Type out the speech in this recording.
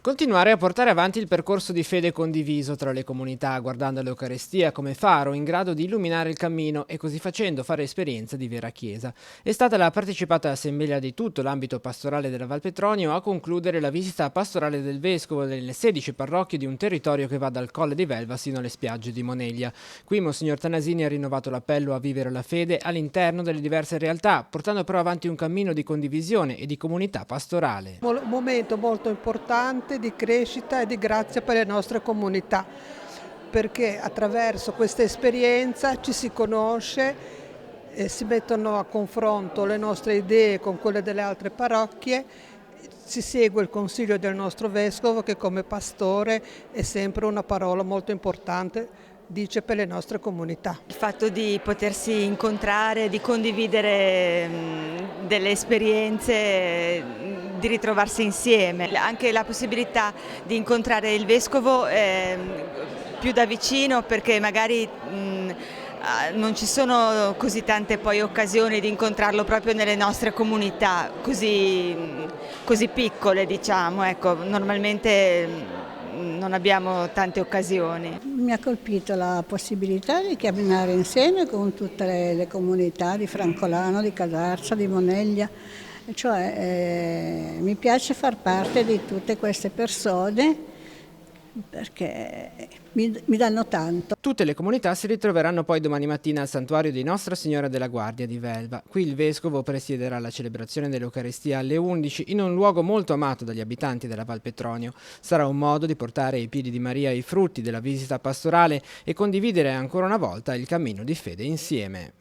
Continuare a portare avanti il percorso di fede condiviso tra le comunità, guardando l'Eucarestia come faro in grado di illuminare il cammino e così facendo fare esperienza di vera Chiesa. È stata la partecipata assemblea di tutto l'ambito pastorale della Val Petronio a concludere la visita pastorale del Vescovo nelle 16 parrocchie di un territorio che va dal Colle di Velva sino alle spiagge di Moneglia. Qui Monsignor Tanasini ha rinnovato l'appello a vivere la fede all'interno delle diverse realtà, portando però avanti un cammino di condivisione e di comunità pastorale. Un momento molto importante di crescita e di grazia per le nostre comunità, perché attraverso questa esperienza ci si conosce e si mettono a confronto le nostre idee con quelle delle altre parrocchie, si segue il consiglio del nostro Vescovo che come pastore è sempre una parola molto importante, dice, per le nostre comunità. Il fatto di potersi incontrare, di condividere delle esperienze, di ritrovarsi insieme, anche la possibilità di incontrare il Vescovo più da vicino, perché magari non ci sono così tante poi occasioni di incontrarlo proprio nelle nostre comunità così piccole, diciamo, ecco, normalmente non abbiamo tante occasioni. Mi ha colpito la possibilità di camminare insieme con tutte le comunità di Francolano, di Casarza, di Moneglia, cioè mi piace far parte di tutte queste persone perché mi danno tanto. Tutte le comunità si ritroveranno poi domani mattina al santuario di Nostra Signora della Guardia di Velva. Qui il Vescovo presiederà la celebrazione dell'Eucarestia alle 11 in un luogo molto amato dagli abitanti della Val Petronio. Sarà un modo di portare ai piedi di Maria i frutti della visita pastorale e condividere ancora una volta il cammino di fede insieme.